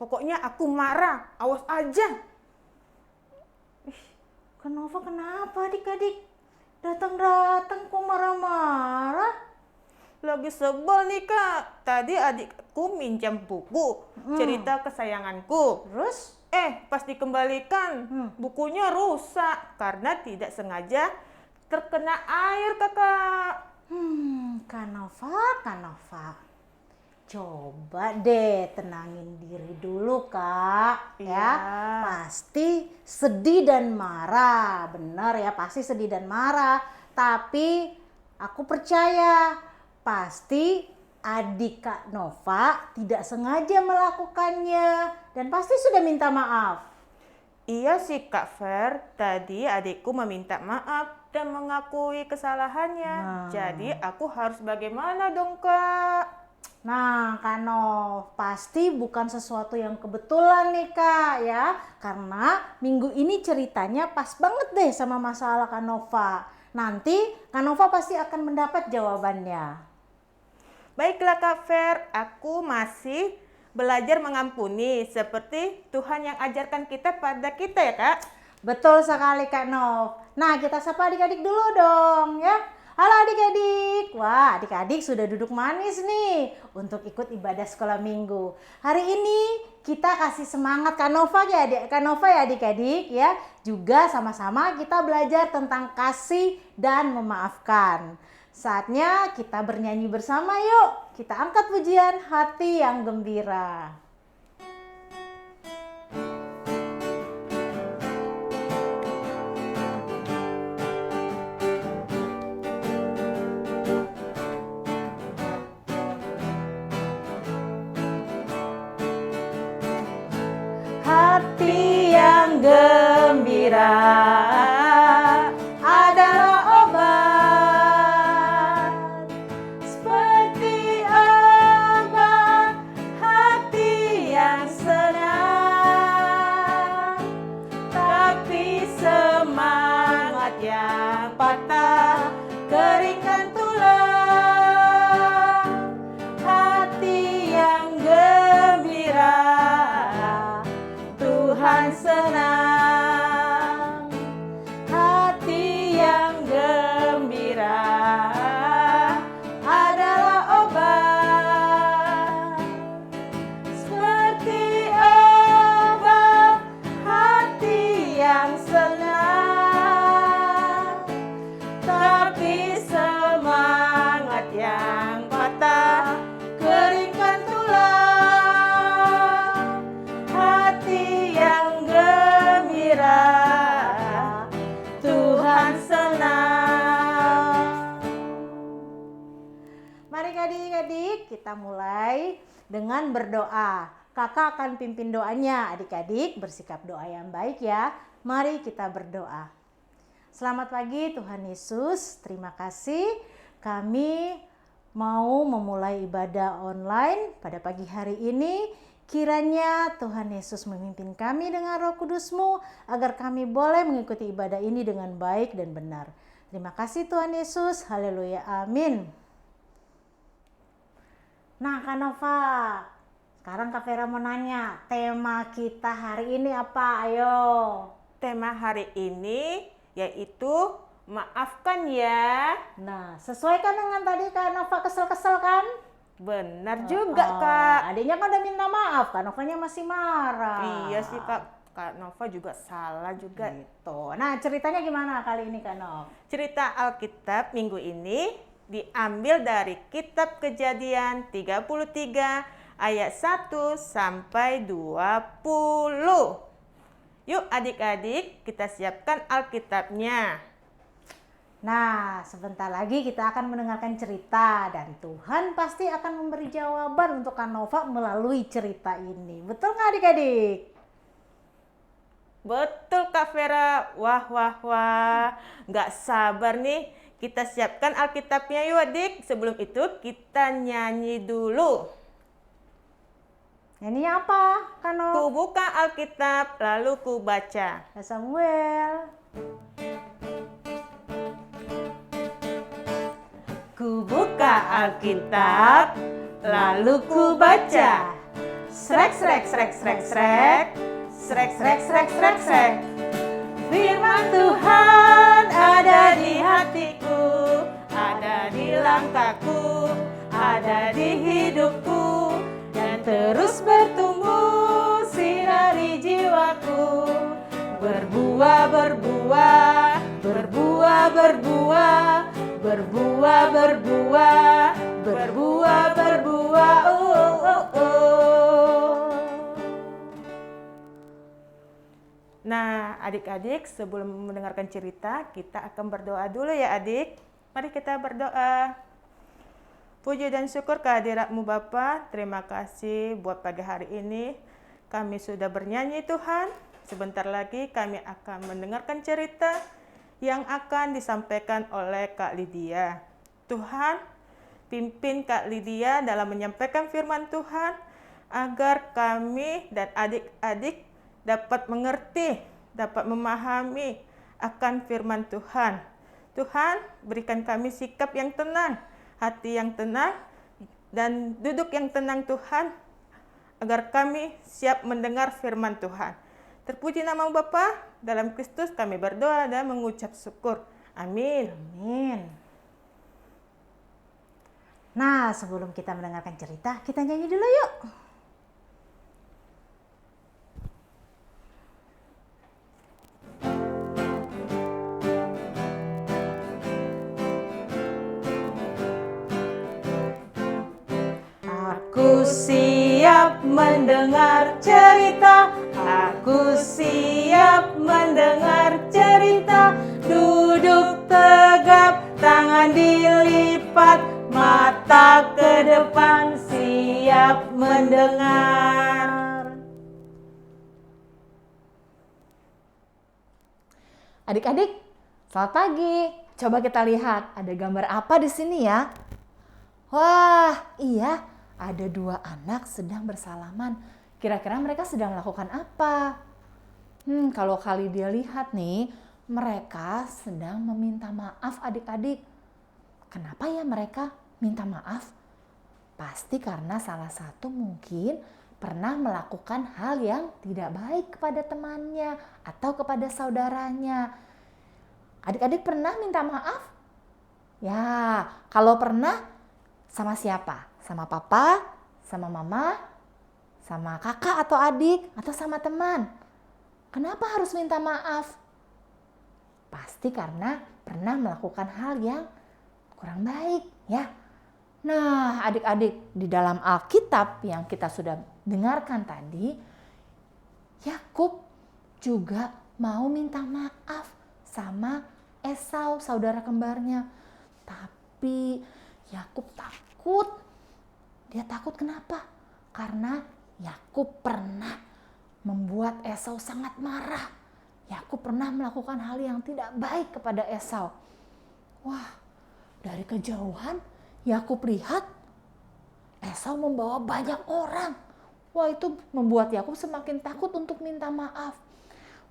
Pokoknya aku marah, awas aja. Kak Nova kenapa adik-adik? Datang-datang kok marah-marah? Lagi sebel nih Kak, tadi adikku minjam buku cerita kesayanganku. Terus? Pas dikembalikan, bukunya rusak karena tidak sengaja terkena air Kakak. Kak Nova. Coba deh tenangin diri dulu Kak. Iya. Ya, pasti sedih dan marah. Bener ya, pasti sedih dan marah. Tapi aku percaya pasti adik Kak Nova tidak sengaja melakukannya dan pasti sudah minta maaf. Iya sih Kak Fer, tadi adikku meminta maaf dan mengakui kesalahannya. Jadi aku harus bagaimana dong Kak? Nah, Kak Nov, pasti bukan sesuatu yang kebetulan nih Kak ya. Karena minggu ini ceritanya pas banget deh sama masalah Kak Nova. Nanti Kak Nova pasti akan mendapat jawabannya. Baiklah Kak Fer, aku masih belajar mengampuni seperti Tuhan yang ajarkan kita pada kita ya Kak. Betul sekali Kak Nov. Nah, kita sapa adik-adik dulu dong ya. Halo adik-adik. Wah, adik-adik sudah duduk manis nih untuk ikut ibadah sekolah minggu. Hari ini kita kasih semangat Kak Nova ya adik-adik ya. Juga sama-sama kita belajar tentang kasih dan memaafkan. Saatnya kita bernyanyi bersama yuk. Kita angkat pujian hati yang gembira. Hati yang gembira adalah obat, seperti obat hati yang senang. Tapi semangat yang patah keringkan tulang. Hati yang gembira Tuhan senang. Hati yang gembira adalah obat, seperti obat hati yang senang. Tapi semangat yang patah keringkan tulang. Hati yang gembira Tuhan senang. Mari adik-adik kita mulai dengan berdoa. Kakak akan pimpin doanya. Adik-adik bersikap doa yang baik ya. Mari kita berdoa. Selamat pagi Tuhan Yesus. Terima kasih kami mau memulai ibadah online pada pagi hari ini. Kiranya Tuhan Yesus memimpin kami dengan Roh Kudus-Mu agar kami boleh mengikuti ibadah ini dengan baik dan benar. Terima kasih Tuhan Yesus. Haleluya. Amin. Nah Kak Nova, sekarang Kak Vera mau nanya, tema kita hari ini apa? Ayo. Tema hari ini yaitu maafkan ya. Nah, sesuaikan dengan tadi Kak Nova kesel-kesel kan? Benar juga Kak. Adiknya kan udah minta maaf, Kak Novanya masih marah. Iya sih Kak Nova juga salah juga. Gitu. Nah, ceritanya gimana kali ini Kak Nov? Cerita Alkitab minggu ini diambil dari Kitab Kejadian 33 ayat 1 sampai 20. Yuk adik-adik kita siapkan Alkitabnya. Nah, sebentar lagi kita akan mendengarkan cerita dan Tuhan pasti akan memberi jawaban untuk Kak Nova melalui cerita ini. Betul nggak adik-adik? Betul Kak Vera. Wah. Nggak sabar nih. Kita siapkan Alkitabnya yuk adik. Sebelum itu kita nyanyi dulu. Nyanyi apa Kak Nova? Ku buka Alkitab lalu ku baca. Samuel. Ku buka Alkitab, lalu ku baca. Srek, srek, srek, srek, srek. Srek, srek, srek, srek, srek. Firman Tuhan ada di hatiku, ada di langkahku, ada di hidupku, dan terus bertumbuh sinari jiwaku. Berbuah, berbuah, berbuah, berbuah, berbuah, berbuah, berbuah, berbuah, oh, oh, oh. Nah, adik-adik, sebelum mendengarkan cerita, kita akan berdoa dulu ya adik. Mari kita berdoa. Puji dan syukur kehadirat-Mu Bapa. Terima kasih buat pagi hari ini. Kami sudah bernyanyi Tuhan. Sebentar lagi kami akan mendengarkan cerita yang akan disampaikan oleh Kak Lydia. Tuhan, pimpin Kak Lydia dalam menyampaikan firman Tuhan, agar kami dan adik-adik dapat mengerti, dapat memahami akan firman Tuhan. Tuhan, berikan kami sikap yang tenang, hati yang tenang, dan duduk yang tenang Tuhan, agar kami siap mendengar firman Tuhan. Terpuji nama Bapa, dalam Kristus kami berdoa dan mengucap syukur. Amin. Amin. Nah, sebelum kita mendengarkan cerita, kita nyanyi dulu yuk. Aku siap mendengar cerita, aku siap mendengar cerita. Duduk tegap, tangan dilipat, mata ke depan, siap mendengar. Adik-adik, selamat pagi. Coba kita lihat, ada gambar apa di sini ya? Wah, iya, ada dua anak sedang bersalaman. Kira-kira mereka sedang melakukan apa? Kalau kali dia lihat nih, mereka sedang meminta maaf adik-adik. Kenapa ya mereka minta maaf? Pasti karena salah satu mungkin pernah melakukan hal yang tidak baik kepada temannya atau kepada saudaranya. Adik-adik pernah minta maaf? Ya, kalau pernah, sama siapa? Sama papa, sama mama, sama kakak atau adik, atau sama teman? Kenapa harus minta maaf? Pasti karena pernah melakukan hal yang kurang baik, ya. Nah, adik-adik, di dalam Alkitab yang kita sudah dengarkan tadi, Yakub juga mau minta maaf sama Esau, saudara kembarnya. Tapi Yakub takut. Dia takut kenapa? Karena Yakub pernah membuat Esau sangat marah. Yakub pernah melakukan hal yang tidak baik kepada Esau. Wah, dari kejauhan Yakub lihat Esau membawa banyak orang. Wah, itu membuat Yakub semakin takut untuk minta maaf.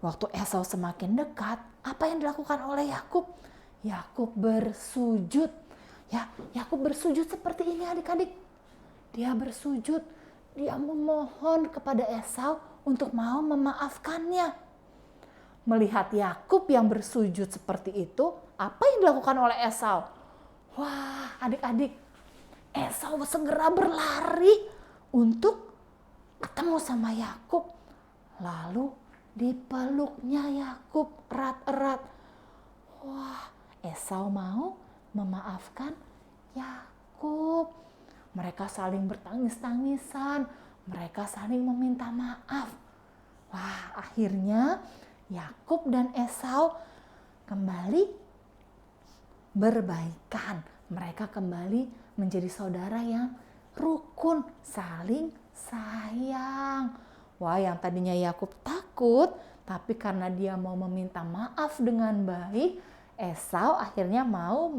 Waktu Esau semakin dekat, apa yang dilakukan oleh Yakub? Yakub bersujud. Ya, Yakub bersujud seperti ini adik-adik. Dia bersujud, dia memohon kepada Esau untuk mau memaafkannya. Melihat Yakub yang bersujud seperti itu, apa yang dilakukan oleh Esau? Wah, adik-adik, Esau segera berlari untuk ketemu sama Yakub. Lalu dipeluknya Yakub erat-erat. Wah, Esau mau memaafkan Yakub. Mereka saling bertangis-tangisan, mereka saling meminta maaf. Wah, akhirnya Yakub dan Esau kembali berbaikan. Mereka kembali menjadi saudara yang rukun, saling sayang. Wah, yang tadinya Yakub takut, tapi karena dia mau meminta maaf dengan baik, Esau akhirnya mau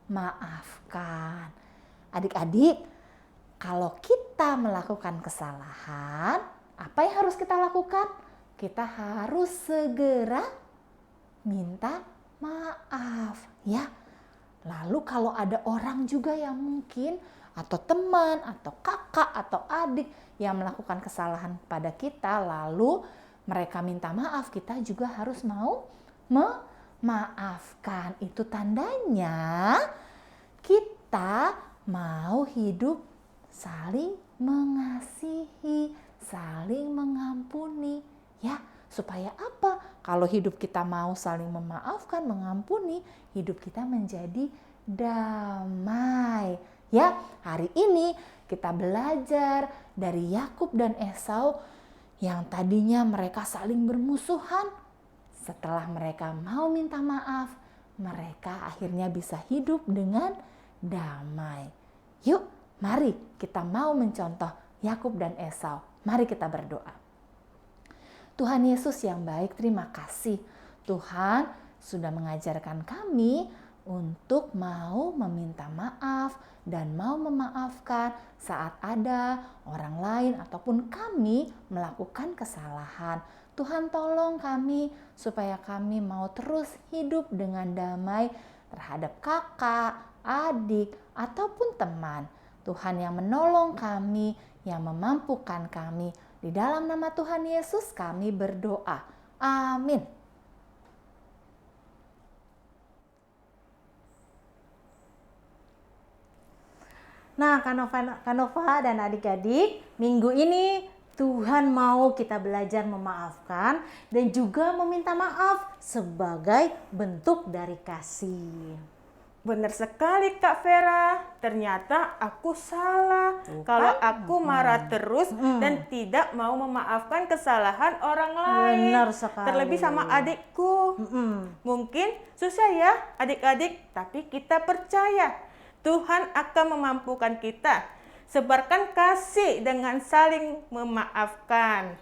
memaafkan. Adik-adik, kalau kita melakukan kesalahan, apa yang harus kita lakukan? Kita harus segera minta maaf, ya. Lalu kalau ada orang juga yang mungkin atau teman, atau kakak, atau adik yang melakukan kesalahan pada kita, lalu mereka minta maaf, kita juga harus mau memaafkan. Itu tandanya kita mau hidup saling mengasihi, saling mengampuni. Ya, supaya apa? Kalau hidup kita mau saling memaafkan, mengampuni, hidup kita menjadi damai. Ya, hari ini kita belajar dari Yakub dan Esau yang tadinya mereka saling bermusuhan. Setelah mereka mau minta maaf, mereka akhirnya bisa hidup dengan damai. Yuk, mari kita mau mencontoh Yakub dan Esau. Mari kita berdoa. Tuhan Yesus yang baik, terima kasih. Tuhan sudah mengajarkan kami untuk mau meminta maaf dan mau memaafkan saat ada orang lain ataupun kami melakukan kesalahan. Tuhan tolong kami supaya kami mau terus hidup dengan damai terhadap kakak, adik, ataupun teman. Tuhan yang menolong kami, yang memampukan kami. Di dalam nama Tuhan Yesus kami berdoa. Amin. Nah, Kanova dan adik-adik, minggu ini Tuhan mau kita belajar memaafkan dan juga meminta maaf sebagai bentuk dari kasih. Benar sekali Kak Vera, ternyata aku salah. Kalau aku marah terus dan tidak mau memaafkan kesalahan orang lain. Benar sekali. Terlebih sama adikku. Mungkin susah ya adik-adik, tapi kita percaya Tuhan akan memampukan kita. Sebarkan kasih dengan saling memaafkan.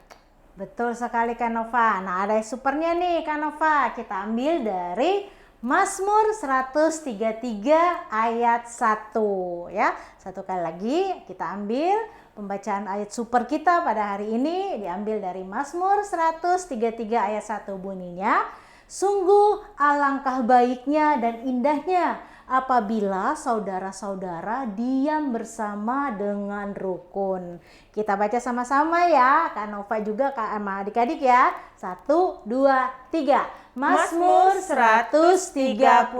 Betul sekali Kanova. Nah, ada supernya nih Kanova. Kita ambil dari Mazmur 133 ayat 1 ya. Satu kali lagi kita ambil pembacaan ayat super kita pada hari ini diambil dari Mazmur 133 ayat 1 bunyinya. Sungguh alangkah baiknya dan indahnya apabila saudara-saudara diam bersama dengan rukun. Kita baca sama-sama ya, Kak Nova juga sama adik-adik ya. 1, 2, 3. Mazmur 133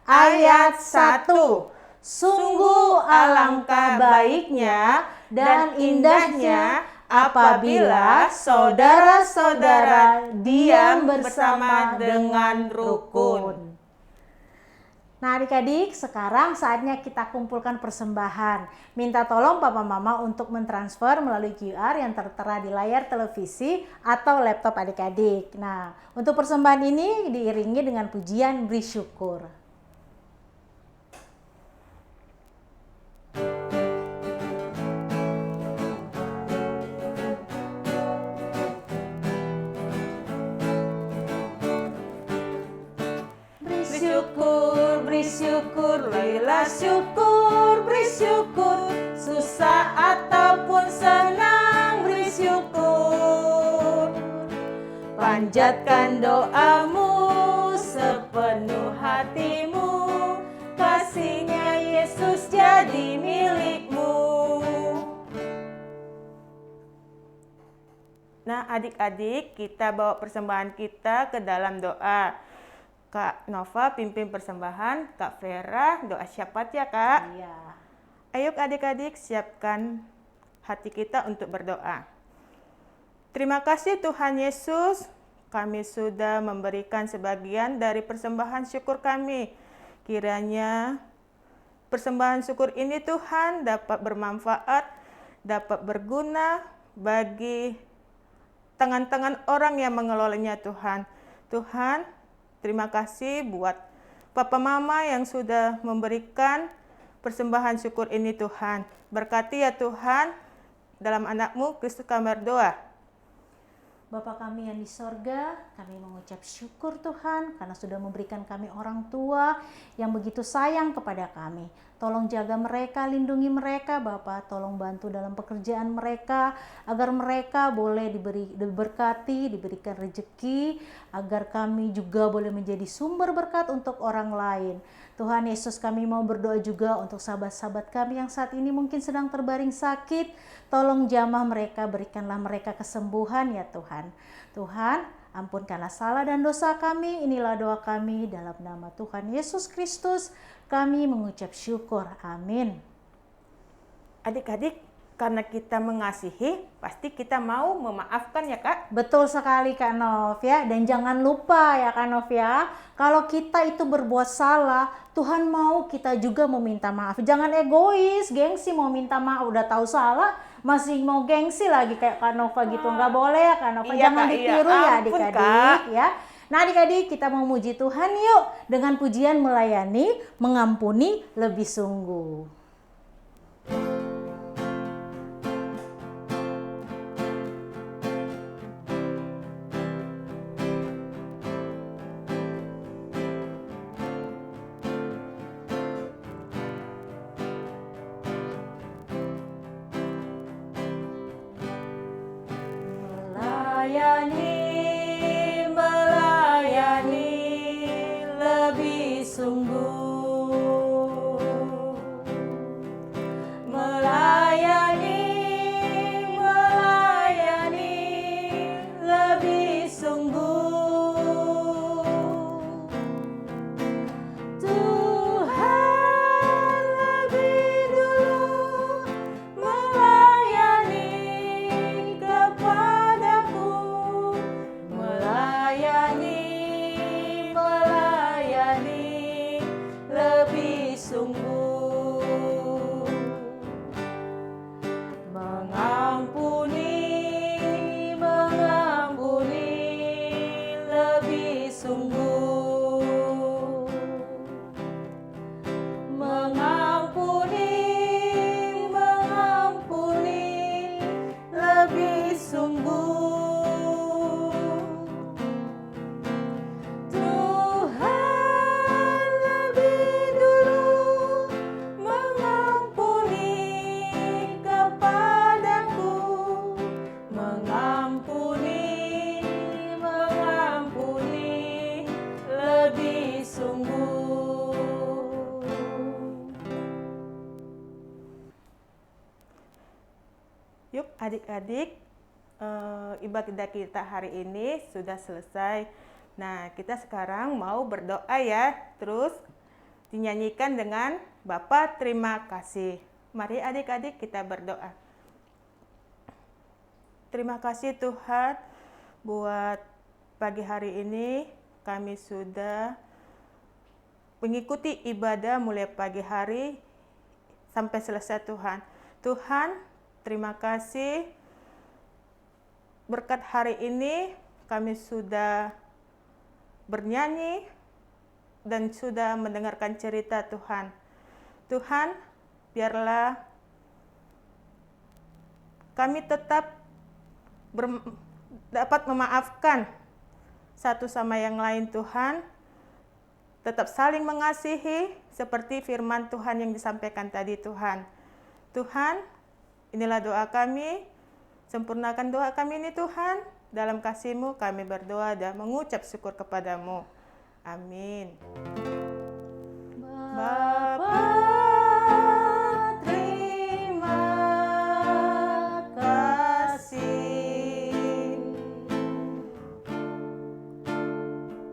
ayat 1. Sungguh alangkah baiknya dan indahnya apabila saudara-saudara diam bersama dengan rukun. Nah adik-adik, sekarang saatnya kita kumpulkan persembahan. Minta tolong Papa Mama untuk mentransfer melalui QR yang tertera di layar televisi atau laptop adik-adik. Nah, untuk persembahan ini diiringi dengan pujian beri syukur. Syukur, berilah syukur, beri syukur, susah ataupun senang, beri syukur. Panjatkan doamu sepenuh hatimu, kasihnya Yesus jadi milikmu. Nah adik-adik, kita bawa persembahan kita ke dalam doa. Kak Nova pimpin persembahan, Kak Vera doa syafaat ya Kak. Iya. Ayo adik-adik siapkan hati kita untuk berdoa. Terima kasih Tuhan Yesus, kami sudah memberikan sebagian dari persembahan syukur kami. Kiranya persembahan syukur ini Tuhan dapat bermanfaat, dapat berguna bagi tangan-tangan orang yang mengelolanya Tuhan. Tuhan, terima kasih buat Papa Mama yang sudah memberikan persembahan syukur ini Tuhan. Berkati ya Tuhan, dalam anak-Mu Kristus kami berdoa. Bapa kami yang di sorga, kami mengucap syukur Tuhan karena sudah memberikan kami orang tua yang begitu sayang kepada kami. Tolong jaga mereka, lindungi mereka Bapa. Tolong bantu dalam pekerjaan mereka, agar mereka boleh diberkati, diberikan rezeki, agar kami juga boleh menjadi sumber berkat untuk orang lain. Tuhan Yesus, kami mau berdoa juga untuk sahabat-sahabat kami yang saat ini mungkin sedang terbaring sakit. Tolong jamah mereka, berikanlah mereka kesembuhan ya Tuhan. Tuhan, ampunkanlah salah dan dosa kami. Inilah doa kami dalam nama Tuhan Yesus Kristus. Kami mengucap syukur. Amin. Adik-adik, karena kita mengasihi, pasti kita mau memaafkan ya Kak? Betul sekali Kak Nov ya. Dan jangan lupa ya Kak Nov ya, kalau kita itu berbuat salah, Tuhan mau kita juga meminta maaf. Jangan egois, gengsi mau minta maaf, udah tahu salah masih mau gengsi lagi kayak Kak Nova gitu. Nggak boleh ya Kak Nova, Iya, jangan Kak, iya. ditiru ya Ampun, adik-adik Kak. ya. Nah adik-adik, kita mau muji Tuhan yuk dengan pujian melayani, mengampuni lebih sungguh. Melayani lebih sungguh. Melayani lebih sungguh. Tuhan lebih dulu melayani kepadaku, melayani lebih sungguh, mengampuni lebih sungguh, mengampuni lebih sungguh. Tuhan lebih dulu mengampuni kepadaku, mengampuni lebih sungguh. Yuk adik-adik, ibadah kita hari ini sudah selesai. Nah, kita sekarang mau berdoa ya. Terus dinyanyikan dengan Bapa terima kasih. Mari adik-adik kita berdoa. Terima kasih Tuhan buat pagi hari ini kami sudah mengikuti ibadah mulai pagi hari sampai selesai Tuhan. Tuhan, terima kasih berkat hari ini kami sudah bernyanyi dan sudah mendengarkan cerita Tuhan. Tuhan, biarlah kami tetap dapat memaafkan satu sama yang lain Tuhan. Tetap saling mengasihi seperti firman Tuhan yang disampaikan tadi Tuhan. Tuhan, inilah doa kami. Sempurnakan doa kami ini Tuhan. Dalam kasih-Mu kami berdoa dan mengucap syukur kepadamu. Amin. Bapa, terima kasih.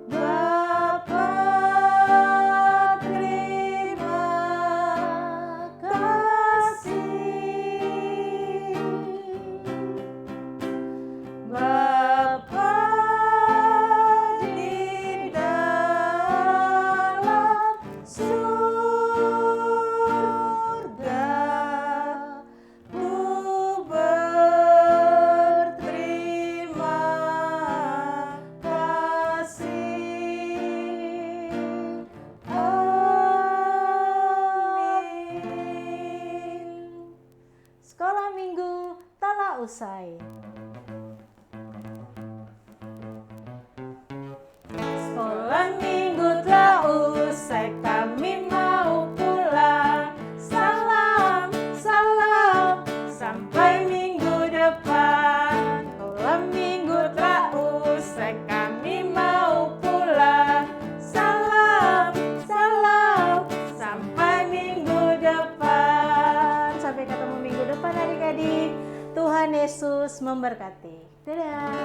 Bapa, terima kasih. Bapa di dalam surga, ku berterima kasih. Amin. Sekolah minggu telah usai. Sekolah minggu telah usai, kami mau pulang. Tuhan Yesus memberkati. Dadah.